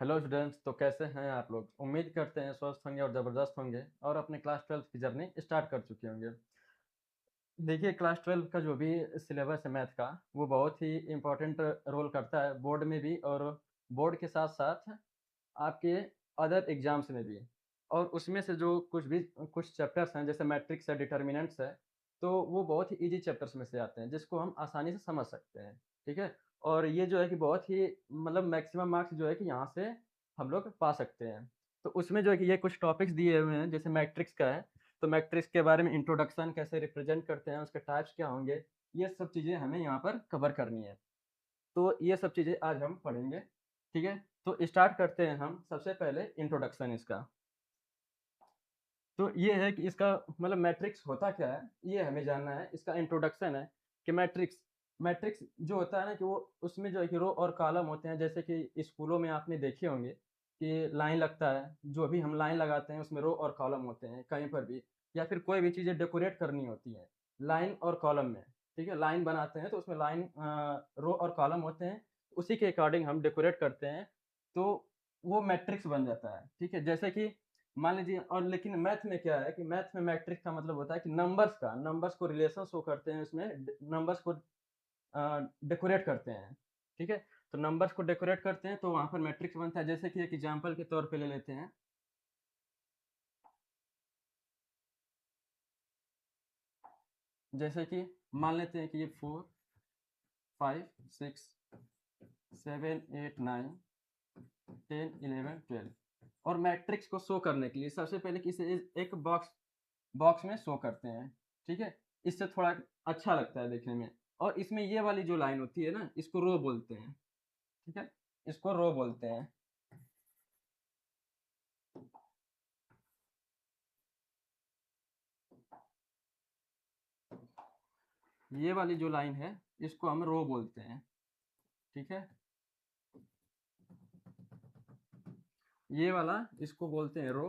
Hello students. तो कैसे हैं आप लोग? उम्मीद करते हैं स्वस्थ होंगे और ज़बरदस्त होंगे और अपने क्लास 12 की जर्नी स्टार्ट कर चुके होंगे। देखिए, क्लास 12 का जो भी सिलेबस है मैथ का, वो बहुत ही इम्पोर्टेंट रोल करता है बोर्ड में भी, और बोर्ड के साथ-साथ आपके अदर एग्ज़ाम्स में भी। और उसमें से जो कुछ चैप्टर्स हैं, जैसे मैट्रिक्स है, डिटर्मिनेंट्स है, तो वो बहुत ही ईज़ी चैप्टर्स में से आते हैं, जिसको हम आसानी से समझ सकते हैं, ठीक है? और ये जो है कि बहुत ही मतलब मैक्सिमम मार्क्स जो है कि यहाँ से हम लोग पा सकते हैं। तो उसमें जो है कि ये कुछ टॉपिक्स दिए हुए हैं, जैसे मैट्रिक्स का है, तो मैट्रिक्स के बारे में इंट्रोडक्शन कैसे रिप्रेज़ेंट करते हैं, उसके टाइप्स क्या होंगे, ये सब चीज़ें हमें यहाँ पर कवर करनी है। तो ये सब चीज़ें आज हम पढ़ेंगे, ठीक है? तो स्टार्ट करते हैं हम सबसे पहले इंट्रोडक्शन इसका। तो ये है कि इसका मतलब मैट्रिक्स होता क्या है, ये हमें जानना है। इसका इंट्रोडक्शन है कि मैट्रिक्स मैट्रिक्स जो होता है ना कि वो उसमें जो है कि रो और कॉलम होते हैं, जैसे कि स्कूलों में आपने देखे होंगे कि लाइन लगता है, जो भी हम लाइन लगाते हैं उसमें रो और कॉलम होते हैं कहीं पर भी, या फिर कोई भी चीज़ें डेकोरेट करनी होती हैं, लाइन और कॉलम में, ठीक है? लाइन बनाते हैं तो उसमें लाइन रो और कॉलम होते हैं, उसी के अकॉर्डिंग हम डेकोरेट करते हैं, तो वो मैट्रिक्स बन जाता है, ठीक है? जैसे कि मान लीजिए, और लेकिन मैथ में क्या है कि मैथ में मैट्रिक्स का मतलब होता है कि नंबर्स को रिलेशन शो करते हैं, उसमें नंबर्स को डेकोरेट करते हैं, ठीक है? तो नंबर्स को डेकोरेट करते हैं तो वहाँ पर मैट्रिक्स बनता है। जैसे कि एक एग्जांपल के तौर पे ले लेते हैं, जैसे कि मान लेते हैं कि ये 4, 5, 6, 7, 8, 9, 10, 11, 12, और मैट्रिक्स को शो करने के लिए सबसे पहले इसे एक बॉक्स बॉक्स में शो करते हैं, ठीक है? इससे थोड़ा अच्छा लगता है देखने में। और इसमें ये वाली जो लाइन होती है ना, इसको रो बोलते हैं, ठीक है? इसको रो बोलते हैं। ये वाली जो लाइन है, इसको हम रो बोलते हैं, ठीक है? ये वाला इसको बोलते हैं रो।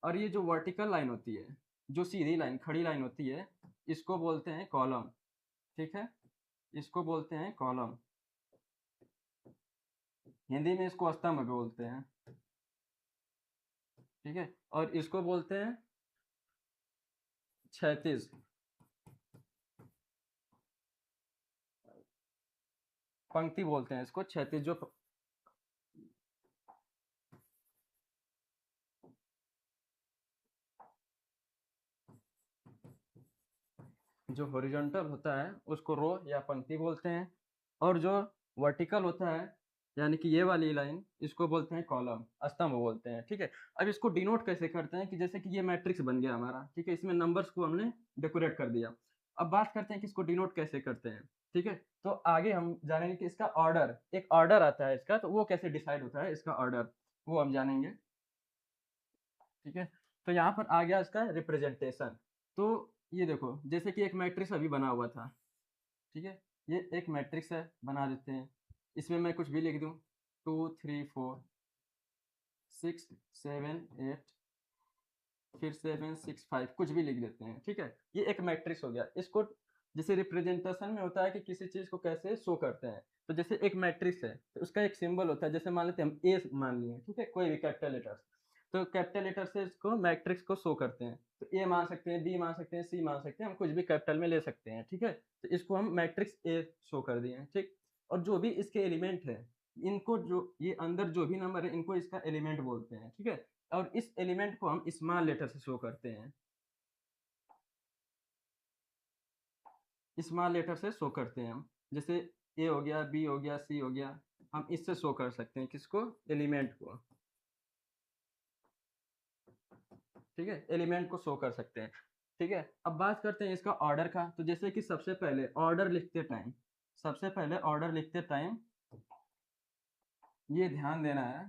और ये जो वर्टिकल लाइन होती है, जो सीधी लाइन, खड़ी लाइन होती है, इसको बोलते हैं कॉलम, ठीक है? इसको बोलते हैं कॉलम। हिंदी में इसको स्तंभ भी बोलते हैं, ठीक है? और इसको बोलते हैं क्षैतिज, पंक्ति बोलते हैं इसको, क्षैतिज जो हॉरिजॉन्टल होता है उसको रो या पंक्ति बोलते हैं, और जो वर्टिकल होता है, यानी कि ये वाली लाइन, इसको बोलते हैं कॉलम, स्तंभ बोलते हैं, ठीक है? अब इसको डिनोट कैसे करते हैं कि जैसे कि ये मैट्रिक्स बन गया हमारा, ठीक है? इसमें नंबर्स को हमने डेकोरेट कर दिया। अब बात करते हैं कि इसको डिनोट कैसे करते हैं, ठीक है? तो आगे हम जानेंगे कि इसका ऑर्डर, एक ऑर्डर आता है इसका, तो वो कैसे डिसाइड होता है इसका ऑर्डर, वो हम जानेंगे, ठीक है? तो यहाँ पर आ गया इसका रिप्रेजेंटेशन। तो ये देखो, जैसे कि एक मैट्रिक्स अभी बना हुआ था, ठीक है? ये एक मैट्रिक्स है, बना देते हैं। इसमें मैं कुछ भी लिख दूँ, 2, 3, 4, 6, 7, 8, फिर 7, 6, 5, कुछ भी लिख देते हैं, ठीक है? ये एक मैट्रिक्स हो गया। इसको जैसे रिप्रेजेंटेशन में होता है कि किसी चीज़ को कैसे शो करते हैं। तो जैसे एक मैट्रिक्स है, तो उसका एक सिंबल होता है, जैसे मान लेते हैं हम ए मान लिए, ठीक है? कोई भी कैपिटल लेटर्स। तो कैपिटल लेटर से इसको मैट्रिक्स को शो करते हैं। तो ए मान सकते हैं, बी मान सकते हैं, सी मान सकते हैं, हम कुछ भी कैपिटल में ले सकते हैं, ठीक है? तो इसको हम मैट्रिक्स ए शो कर दिए हैं, ठीक? और जो भी इसके एलिमेंट है, इनको जो ये अंदर जो भी नंबर है, इनको इसका एलिमेंट बोलते हैं, ठीक है? और इस एलिमेंट को हम स्मॉल लेटर से शो करते हैं, स्मॉल लेटर से शो करते हैं हम। जैसे ए हो गया, बी हो गया, सी हो गया, हम इससे शो कर सकते हैं किसको? एलिमेंट को, ठीक है? एलिमेंट को शो कर सकते हैं, ठीक है? अब बात करते हैं इसका ऑर्डर का। तो जैसे कि सबसे पहले ऑर्डर लिखते टाइम ये ध्यान देना है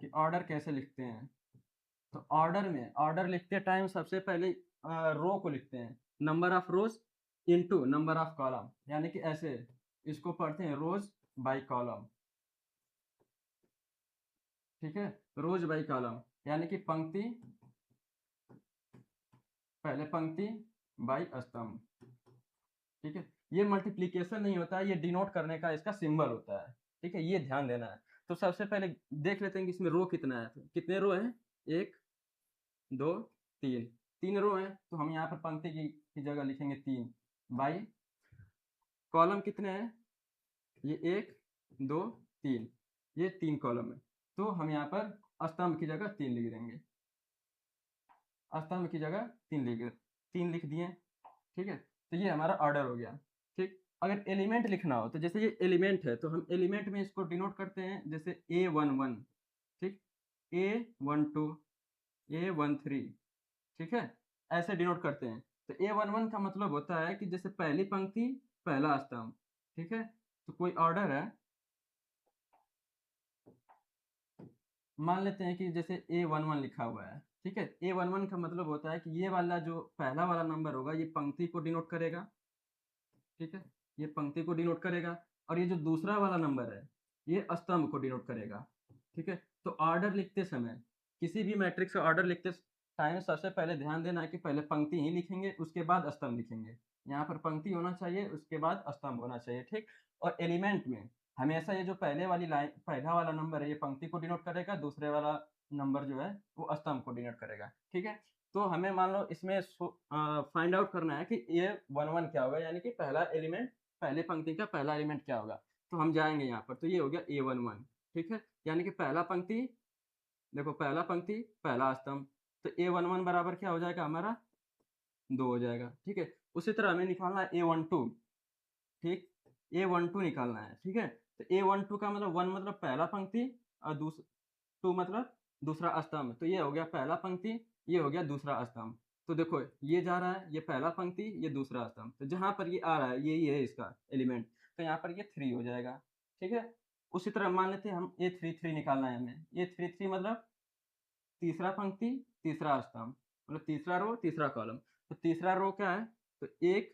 कि ऑर्डर कैसे लिखते हैं। तो ऑर्डर लिखते टाइम सबसे पहले रो को लिखते हैं, number of rose into number of column, यानी कि ऐसे इसको पढ़ते हैं रोज बाय कॉलम, ठीक है? रोज बाय कॉलम, यानी कि पंक्ति, पहले पंक्ति बाय स्तंभ, ठीक है? ये मल्टीप्लिकेशन नहीं होता है, ये डिनोट करने का इसका सिंबल होता है, ठीक है? ये ध्यान देना है। तो सबसे पहले देख लेते हैं कि इसमें रो कितना है। तो कितने रो हैं? 1, 2, 3, 3 रो हैं, तो हम यहाँ पर पंक्ति की जगह लिखेंगे 3 बाई कॉलम कितने हैं? ये 1, 2, 3, ये 3 कॉलम है। तो हम यहाँ पर स्तंभ की जगह 3 लिख देंगे। स्तंभ की जगह 3 लिख दिए, ठीक है? तो ये हमारा ऑर्डर हो गया, ठीक? अगर एलिमेंट लिखना हो तो जैसे ये एलिमेंट है, तो हम एलिमेंट में इसको डिनोट करते हैं जैसे A11, ठीक? A12, A13, ठीक है? ऐसे डिनोट करते हैं। तो A11 का मतलब होता है कि जैसे पहली पंक्ति, पहला स्तंभ, ठीक है? तो कोई ऑर्डर है, मान लेते हैं कि जैसे A11 लिखा हुआ है, ठीक है? A11 का मतलब होता है कि ये वाला जो पहला वाला नंबर होगा, ये पंक्ति को डिनोट करेगा, ठीक है? ये पंक्ति को डिनोट करेगा, और ये जो दूसरा वाला नंबर है, ये स्तंभ को डिनोट करेगा, ठीक है? तो ऑर्डर लिखते समय, किसी भी मैट्रिक्स का ऑर्डर लिखते टाइम सबसे पहले ध्यान देना है कि पहले पंक्ति ही लिखेंगे, उसके बाद स्तंभ लिखेंगे। यहाँ पर पंक्ति होना चाहिए, उसके बाद स्तंभ होना चाहिए, ठीक? और एलिमेंट में हमेशा ये जो पहले वाली लाइन, पहला वाला नंबर है, ये पंक्ति को डिनोट करेगा, दूसरे वाला नंबर जो है, वो स्तंभ को डिनोट करेगा, ठीक है? तो हमें मान लो इसमें फाइंड आउट करना है कि ये 1 क्या होगा, यानी कि पहला एलिमेंट, पहले पंक्ति का पहला एलिमेंट क्या होगा। तो हम जाएँगे यहाँ पर, तो ये हो गया A11, ठीक है? यानी कि पहला पंक्ति, देखो पहला पंक्ति, पहला स्तंभ, तो A11 बराबर क्या हो जाएगा हमारा? 2 हो जाएगा, ठीक है? उसी तरह हमें निकालना है A12, ठीक? A12 निकालना है, ठीक है? तो A12 का मतलब 1 मतलब पहला पंक्ति, और 2 मतलब दूसरा स्तंभ। तो ये हो गया पहला पंक्ति, ये हो गया दूसरा स्तंभ। तो देखो ये जा रहा है, ये पहला पंक्ति, ये दूसरा स्तंभ। तो जहाँ पर ये आ रहा है, यही है इसका एलिमेंट। तो यहाँ पर ये 3 हो जाएगा, ठीक है? उसी तरह मान लेते हैं हम A33 निकालना है हमें। A33 मतलब तीसरा पंक्ति, तीसरा स्तंभ, मतलब तीसरा रो, तीसरा कॉलम। तो तीसरा रो क्या है? तो 1,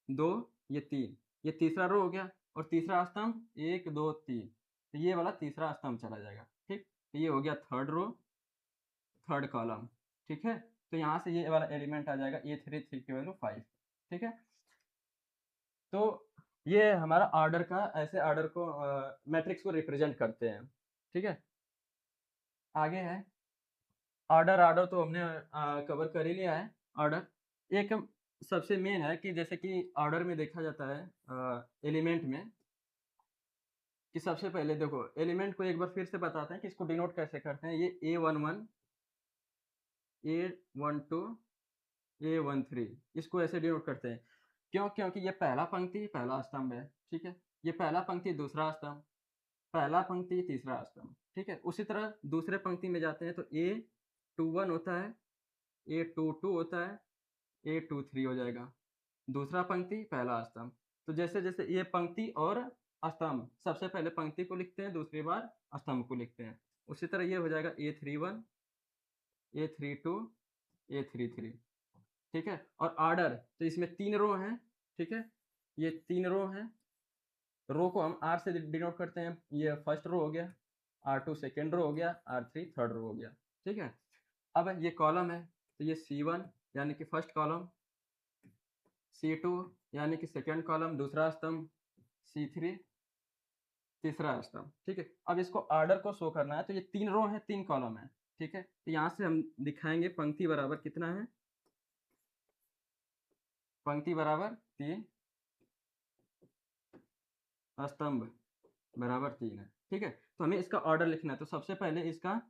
2, ये 3, ये तीसरा रो हो गया, और तीसरा स्तंभ 1, 2, 3। तो ये वाला तीसरा स्तंभ चला जाएगा, ठीक? तो ये हो गया थर्ड रो, थर्ड कॉलम, ठीक है? तो यहाँ से ये वाला एलिमेंट आ जाएगा A33 की वैल्यू 5, ठीक है? तो ये हमारा ऑर्डर का, ऐसे ऑर्डर को मैट्रिक्स को रिप्रेजेंट करते हैं, ठीक है? आगे है ऑर्डर। ऑर्डर तो हमने कवर कर ही लिया है ऑर्डर। एक सबसे मेन है कि जैसे कि ऑर्डर में देखा जाता है एलिमेंट में, कि सबसे पहले देखो एलिमेंट को एक बार फिर से बताते हैं कि इसको डिनोट कैसे करते हैं। ये A11, A12, A13, इसको ऐसे डिनोट करते हैं। क्यों? क्योंकि ये पहला पंक्ति, पहला स्तंभ है, ठीक है? ये पहला पंक्ति, दूसरा स्तंभ, पहला पंक्ति, तीसरा स्तंभ, ठीक है? उसी तरह दूसरे पंक्ति में जाते हैं तो A21 होता है, A22 होता है, A23 हो जाएगा। दूसरा पंक्ति, पहला स्तंभ। तो जैसे-जैसे ये पंक्ति और स्तंभ, सबसे पहले पंक्ति को लिखते हैं, दूसरी बार स्तंभ को लिखते हैं। उसी तरह ये हो जाएगा A31, A32, A33, ठीक है? और ऑर्डर, तो इसमें 3 रो हैं, ठीक है? ये 3 रो हैं। रो को हम R से डिनोट करते हैं। ये फर्स्ट रो हो गया, R2 सेकंड रो हो गया, R3 थर्ड रो हो गया, ठीक है? अब ये कॉलम है, तो ये C1 यानी कि फर्स्ट कॉलम, C2 यानी कि सेकंड कॉलम, दूसरा स्तंभ, C3 तीसरा स्तंभ, ठीक है? अब इसको ऑर्डर को शो करना है, तो ये 3 रो हैं, 3 कॉलम है, ठीक है? तो यहाँ से हम दिखाएँगे पंक्ति बराबर कितना है? पंक्ति बराबर 3, स्तंभ बराबर 3 है, ठीक है? तो हमें इसका ऑर्डर लिखना है, तो सबसे पहले इसका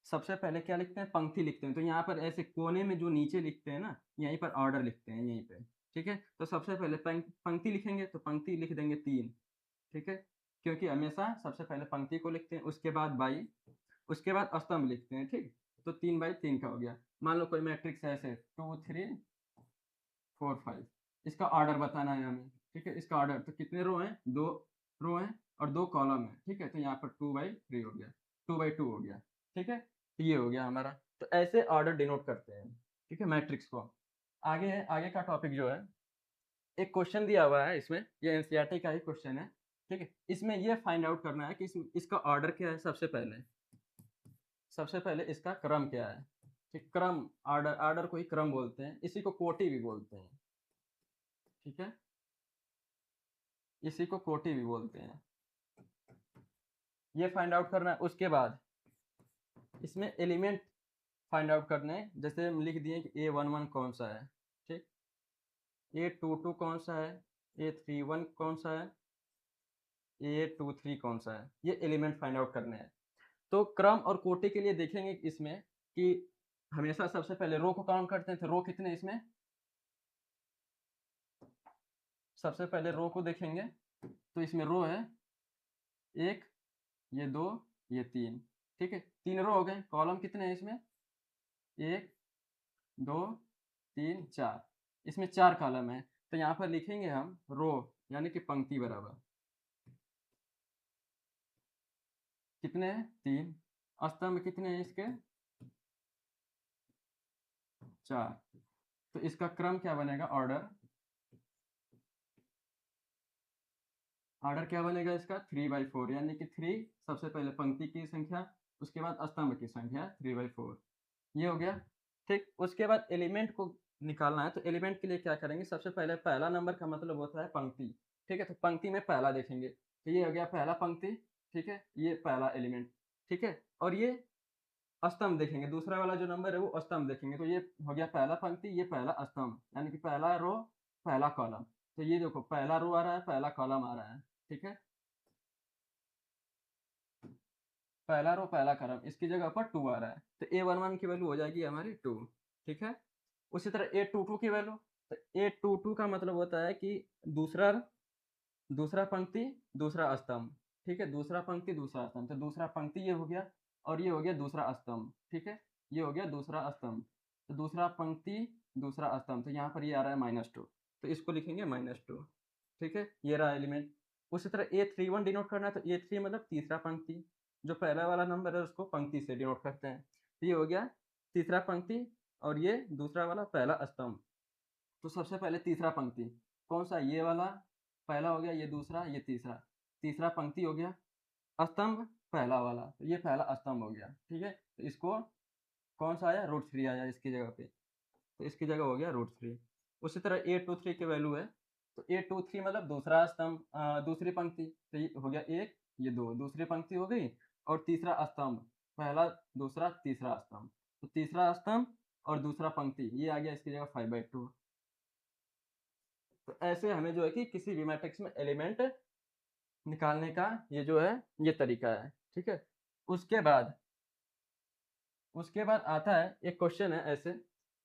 सबसे पहले क्या लिखते हैं? पंक्ति लिखते हैं। तो यहाँ पर ऐसे कोने में जो नीचे लिखते हैं ना, यहीं पर ऑर्डर लिखते हैं, यहीं पे, ठीक है? तो सबसे पहले पंक्ति लिखेंगे, तो पंक्ति लिख देंगे 3, ठीक है? क्योंकि हमेशा सबसे पहले पंक्ति को लिखते हैं, उसके बाद बाई, उसके बाद स्तंभ लिखते हैं, ठीक? तो 3 बाई 3 का हो गया। मान लो कोई मैट्रिक्स है ऐसे 2, 3, 4, 5, इसका ऑर्डर बताना है हमें, ठीक है? इसका ऑर्डर, तो कितने रो हैं? 2 रो हैं और 2 कॉलम हैं, ठीक है? तो यहाँ पर 2 बाई 3 हो गया, 2 बाई 2 हो गया, ठीक है? तो ये हो गया हमारा। तो ऐसे ऑर्डर डिनोट करते हैं, ठीक है, मैट्रिक्स को। आगे है, आगे का टॉपिक जो है, एक क्वेश्चन दिया हुआ है इसमें, ये एनसीईआरटी का ही क्वेश्चन है, ठीक है? इसमें ये फाइंड आउट करना है कि इसका ऑर्डर क्या है सबसे पहले। सबसे पहले इसका क्रम क्या है? ठीक, क्रम, ऑर्डर, ऑर्डर को ही क्रम बोलते हैं, इसी को कोटि भी बोलते हैं, ठीक है? इसी को कोटि भी बोलते हैं। ये फाइंड आउट करना है। उसके बाद इसमें एलिमेंट फाइंड आउट करने हैं। जैसे हम लिख दिए कि A11 कौन सा है, ठीक, A22 कौन सा है, A31 कौन सा है, A23 कौन सा है, ये एलिमेंट फाइंड आउट करने हैं। तो क्रम और कोटि के लिए देखेंगे इसमें कि हमेशा सबसे पहले रो को काउंट करते हैं। तो रो कितने इसमें, सबसे पहले रो को देखेंगे तो इसमें रो है 1, ये 2, ये 3, ठीक है, 3 रो हो गए। कॉलम कितने हैं इसमें, 1, 2, 3, 4, इसमें 4 कॉलम है। तो यहाँ पर लिखेंगे हम रो यानी कि पंक्ति बराबर कितने हैं, 3, स्तंभ कितने हैं इसके, 4। तो इसका क्रम क्या बनेगा, ऑर्डर क्या बनेगा इसका, 3/4 यानी कि 3 सबसे पहले पंक्ति की संख्या, उसके बाद स्तंभ की संख्या 3/4, ये हो गया, ठीक। उसके बाद एलिमेंट को निकालना है। तो एलिमेंट के लिए क्या करेंगे, सबसे पहले पहला नंबर का मतलब होता है पंक्ति, ठीक है। तो पंक्ति में पहला देखेंगे, तो ये हो गया पहला पंक्ति, ठीक है, ये पहला एलिमेंट, ठीक है। और ये स्तंभ देखेंगे, दूसरा वाला जो नंबर है वो स्तंभ देखेंगे। तो ये हो गया पहला पंक्ति, ये पहला स्तंभ, यानी कि पहला रो पहला कॉलम। तो ये देखो पहला रो आ रहा है, पहला कॉलम आ रहा है, ठीक है, पहला रो पहला कॉलम, इसकी जगह पर 2 आ रहा है। तो A11 की वैल्यू हो जाएगी हमारी 2, ठीक है। उसी तरह A22 की वैल्यू, तो A22 का मतलब होता है कि दूसरा दूसरा पंक्ति दूसरा स्तंभ, ठीक है, दूसरा पंक्ति दूसरा स्तंभ। तो दूसरा पंक्ति ये हो गया और ये हो गया दूसरा स्तंभ, ठीक है, ये हो गया दूसरा स्तंभ। तो दूसरा पंक्ति दूसरा स्तंभ, तो यहाँ पर ये आ रहा है -2, तो इसको लिखेंगे -2, ठीक है, ये रहा एलिमेंट। उसी तरह A31 डिनोट करना है। तो A3 मतलब तीसरा पंक्ति, जो पहला वाला नंबर है उसको पंक्ति से डिनोट करते हैं। तो ये हो गया तीसरा पंक्ति और ये दूसरा वाला पहला स्तंभ। तो सबसे पहले तीसरा पंक्ति कौन सा, ये वाला पहला हो गया, ये दूसरा, ये तीसरा, तीसरा पंक्ति हो गया, स्तंभ पहला वाला, तो ये पहला स्तंभ हो गया, ठीक है। तो इसको कौन सा आया, √3 आया इसकी जगह पे, तो इसकी जगह हो गया √3। उसी तरह A23 की वैल्यू है। तो A23 मतलब दूसरा स्तंभ, दूसरी पंक्ति, तो ये हो गया 1, ये 2, दूसरी पंक्ति हो गई और तीसरा स्तंभ, पहला दूसरा तीसरा स्तंभ, तो तीसरा स्तंभ और दूसरा पंक्ति, ये आ गया इसकी जगह 5/2। तो ऐसे हमें जो है कि किसी भी मैट्रिक्स में एलिमेंट निकालने का ये जो है ये तरीका है, ठीक है। उसके बाद आता है एक क्वेश्चन है ऐसे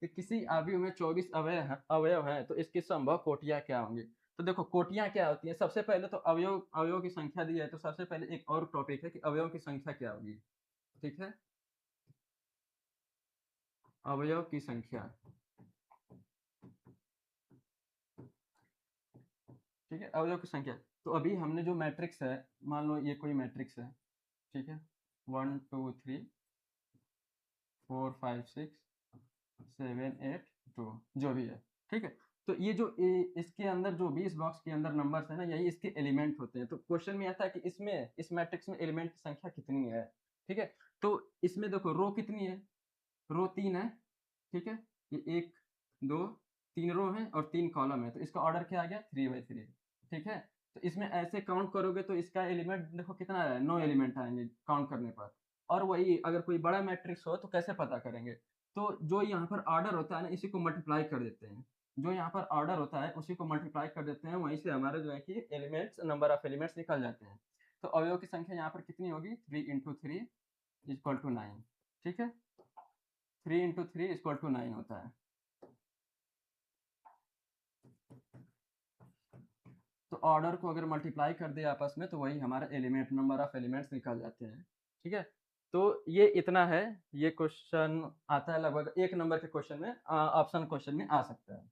कि किसी अवयव में 24 अवयव हैं, तो इसकी संभव कोटियाँ क्या होंगी। तो देखो कोटियाँ क्या होती हैं, सबसे पहले तो अवयव की संख्या दी है। तो सबसे पहले एक और टॉपिक है कि अवयव की संख्या क्या होगी, ठीक है, अवयव की संख्या, ठीक है, अवयव की संख्या। तो अभी हमने जो मैट्रिक्स है, मान लो ये कोई मैट्रिक्स है, ठीक है, 1 2 3 4 5 6 7 8 2 जो भी है, ठीक है। तो ये जो इसके अंदर जो 20 बॉक्स के अंदर नंबर्स है ना, यही इसके एलिमेंट होते हैं। तो क्वेश्चन में आता है कि इसमें इस मैट्रिक्स में एलिमेंट की संख्या कितनी है, ठीक है। तो इसमें देखो रो कितनी है, रो 3 है, ठीक है, ये 1 2 3 रो हैं और 3 कॉलम है। तो इसका ऑर्डर क्या आ गया, 3/3, ठीक है। तो इसमें ऐसे काउंट करोगे तो इसका एलिमेंट देखो कितना है, 9 एलिमेंट आएंगे काउंट करने पर। और वही अगर कोई बड़ा मैट्रिक्स हो तो कैसे पता करेंगे, तो जो यहाँ पर ऑर्डर होता है ना, इसी को मल्टीप्लाई कर देते हैं। जो यहाँ पर ऑर्डर होता है उसी को मल्टीप्लाई कर देते हैं, वहीं से हमारे जो है कि एलिमेंट्स, नंबर ऑफ एलिमेंट्स निकल जाते हैं। तो अवयव की संख्या यहाँ पर कितनी होगी, 3 × 3 = 9, ठीक है, 3 × 3 = 9 होता है। तो ऑर्डर को अगर मल्टीप्लाई कर दिया आपस में तो वही हमारा एलिमेंट, नंबर ऑफ एलिमेंट्स निकल जाते हैं, ठीक है। तो ये इतना है। ये क्वेश्चन आता है लगभग 1 नंबर के क्वेश्चन में, ऑप्शन क्वेश्चन में आ सकता है,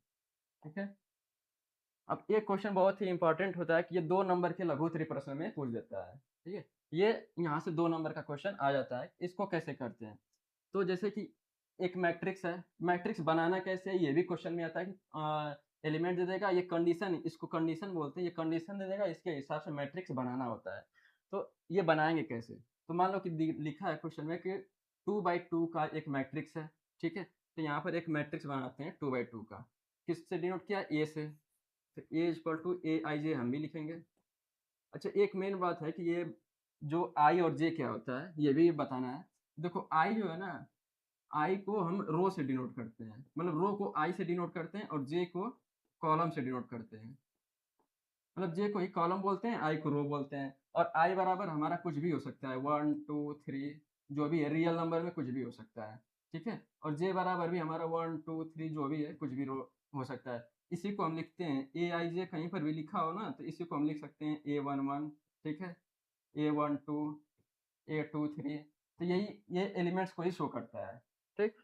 ठीक है। अब एक क्वेश्चन बहुत ही इंपॉर्टेंट होता है कि ये 2 नंबर के लघु उत्तरीय प्रश्न में पूछ देता है, ठीक है। ये यहाँ से 2 नंबर का क्वेश्चन आ जाता है। इसको कैसे करते हैं, तो जैसे कि एक मैट्रिक्स है, मैट्रिक्स बनाना कैसे है ये भी क्वेश्चन में आता है कि एलिमेंट दे देगा, ये कंडीशन, इसको कंडीशन बोलते हैं, ये कंडीशन दे देगा, इसके हिसाब से मैट्रिक्स बनाना होता है। तो ये बनाएँगे कैसे? तो मान लो कि लिखा है क्वेश्चन में कि 2/2 का एक मैट्रिक्स है, ठीक है? तो यहाँ पर एक मैट्रिक्स बनाते हैं 2/2 का। किससे डिनोट किया? ए से। तो ए इक्वल टू ए आई जे हम भी लिखेंगे, अच्छा, एक मेन बात है कि ये जो i और j क्या होता है, ये भी बताना है। देखो i जो है ना, i को हम रो से डिनोट करते हैं, मतलब रो को i से डिनोट करते हैं और j को कॉलम से डिनोट करते हैं। मतलब j को ही कॉलम बोलते हैं, i को रो बोलते हैं। और i बराबर हमारा कुछ भी हो सकता है, 1, 2, 3 जो भी है, रियल नंबर में कुछ भी हो सकता है, ठीक है? और j बराबर भी हमारा 1, 2, 3 जो भी है, कुछ भी हो सकता है। इसी को हम लिखते हैं aij, कहीं पर भी लिखा हो ना, तो इसी को हम लिख सकते हैं a11, ठीक है? a12, a23, तो यही ये एलिमेंट्स को ही शो करता है, ठीक?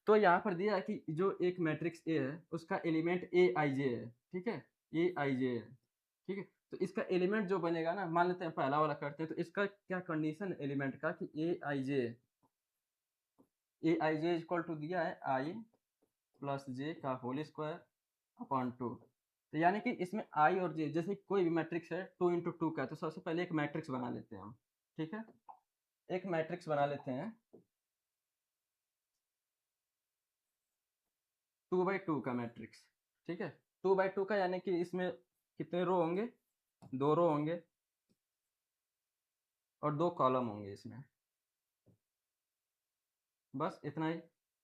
तो यहाँ पर दिया है कि जो एक मैट्रिक्स A है, उसका एलिमेंट aij है, ठीक है? aij है, ठीक है? तो इसका एलिमेंट जो बनेगा ना, मान लेते हैं पहला वाला करते हैं, तो इसका क्या कंडीशन एलिमेंट का कि aij इक्वल टू दिया है i प्लस j का होल स्क्वायर अपॉन 2। तो यानी कि इसमें i और j, जैसे कोई भी मैट्रिक्स है 2 इंटू 2 का है, तो सबसे पहले एक मैट्रिक्स बना लेते हैं हम, ठीक है? एक मैट्रिक्स बना लेते हैं 2 बाई 2 का मैट्रिक्स, ठीक है? 2 बाई 2 का यानी कि इसमें कितने रो होंगे? 2 रो होंगे और 2 कॉलम होंगे इसमें, बस इतना ही।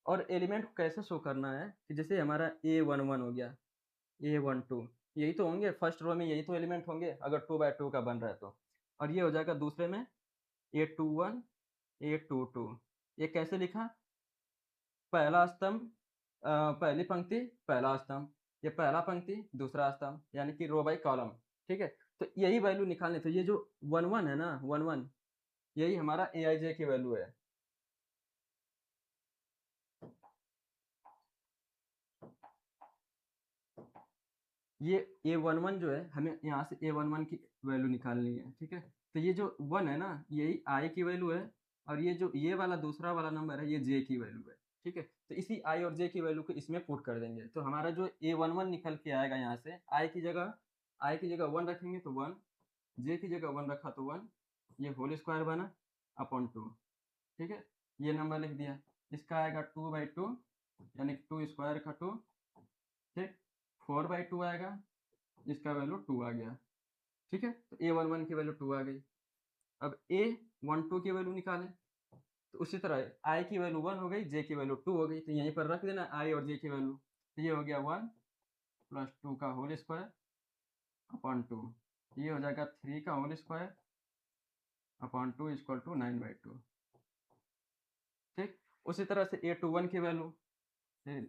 और एलिमेंट को कैसे शो करना है कि जैसे हमारा A11 हो गया, A12, यही तो होंगे फर्स्ट रो में, यही तो एलिमेंट होंगे अगर 2 बाई 2 का बन रहा है तो। और ये हो जाएगा दूसरे में A21, A22। ये कैसे लिखा? पहला स्तंभ, पहली पंक्ति, पहला स्तंभ, ये पहला पंक्ति, दूसरा स्तंभ, यानी कि रो बाई कॉलम, ठीक है? तो यही वैल्यू निकालनी, तो ये जो 11 है ना, 11 यही हमारा aij की वैल्यू है। ये A11 जो है, हमें यहाँ से A11 की वैल्यू निकालनी है, ठीक है? तो ये जो 1 है ना, यही i की वैल्यू है, और ये जो ये वाला दूसरा वाला नंबर है, ये j की वैल्यू है, ठीक है? तो इसी i और j की वैल्यू को इसमें पुट कर देंगे, तो हमारा जो A11 निकल के आएगा यहाँ से, i की जगह 1 रखेंगे तो 1, j की जगह 1 रखा तो 1, ये होल स्क्वायर बना अपॉन 2, ठीक है? ये नंबर लिख दिया। इसका आएगा 2 बाई 2, यानी 2 स्क्वायर का 2, ठीक? 4 बाई 2 आएगा, इसका वैल्यू 2 आ गया, ठीक है? तो A11 की वैल्यू 2 आ गई। अब A12 की वैल्यू निकालें, तो उसी तरह i की वैल्यू 1 हो गई, j की वैल्यू 2 हो गई, तो यहीं पर रख देना i और j की वैल्यू। तो ये हो गया 1 प्लस 2 का होल स्क्वायर अपॉन 2, ये हो जाएगा 3 का whole square upon 2 equal to 9 by 2, ठीक? उसी तरह से A21 की वैल्यू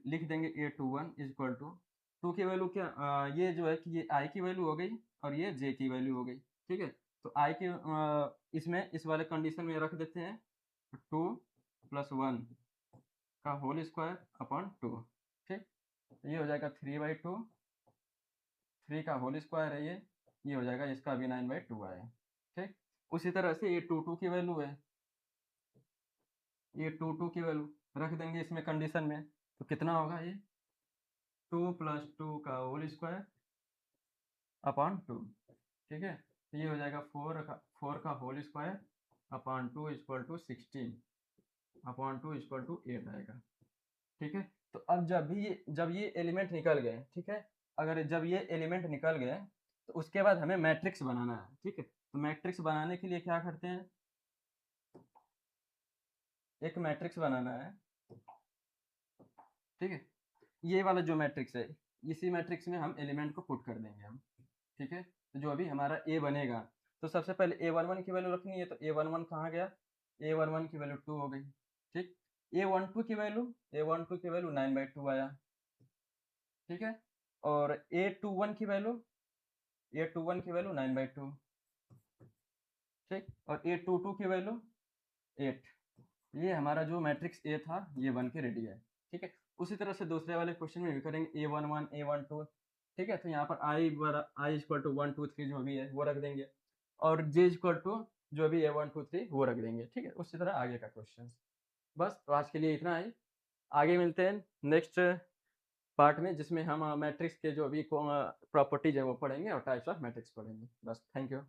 लिख देंगे, A21 इज इक्वल टू 2 की वैल्यू क्या, ये जो है कि ये i की वैल्यू हो गई और ये j की वैल्यू हो गई, ठीक है? तो i की इसमें इस वाले कंडीशन में रख देते हैं 2 प्लस 1 का होल स्क्वायर अपॉन 2, ठीक? तो ये हो जाएगा 3 बाई 2, 3 का होल स्क्वायर है ये हो जाएगा, इसका भी 9 बाई 2 आया, ठीक? उसी तरह से ये 2 की वैल्यू है, ये 2 की वैल्यू रख देंगे इसमें कंडीशन में, तो कितना होगा ये 2 प्लस 2 का होल स्क्वायर अपॉन 2, ठीक है? तो ये हो जाएगा 4 का whole square upon 2 equal to 16 upon 2 equal to 8 आएगा, ठीक है? तो अब जब ये एलिमेंट निकल गए, ठीक है? अगर जब ये एलिमेंट निकल गए, तो उसके बाद हमें मैट्रिक्स बनाना है, ठीक है? तो मैट्रिक्स बनाने के लिए क्या करते हैं, एक मैट्रिक्स बनाना है, ठीक है? ये वाला जो मैट्रिक्स है, इसी मैट्रिक्स में हम एलिमेंट को पुट कर देंगे हम, ठीक है? तो जो अभी हमारा ए बनेगा, तो सबसे पहले A11 की वैल्यू रखनी है, तो A11 कहाँ गया? A11 की वैल्यू 2 हो गई, ठीक? A12 की वैल्यू 9 बाई 2 आया, ठीक है? और A21 की वैल्यू 9 बाई 2, ठीक? और A22 की वैल्यू 8। ये हमारा जो मैट्रिक्स ए था, ये बन के रेडी है, ठीक है? उसी तरह से दूसरे वाले क्वेश्चन में भी करेंगे A11, A12, ठीक है? तो यहाँ पर i इक्वल टू 1, 2, 3 जो भी है वो रख देंगे, और j इक्वल टू जो भी है 1, 2, 3 वो रख देंगे, ठीक है? उसी तरह आगे का क्वेश्चन। बस, तो आज के लिए इतना ही। आगे मिलते हैं नेक्स्ट पार्ट में, जिसमें हम मैट्रिक्स के जो भी प्रॉपर्टीज है वो पढ़ेंगे और टाइप्स ऑफ मैट्रिक्स पढ़ेंगे। बस, थैंक यू।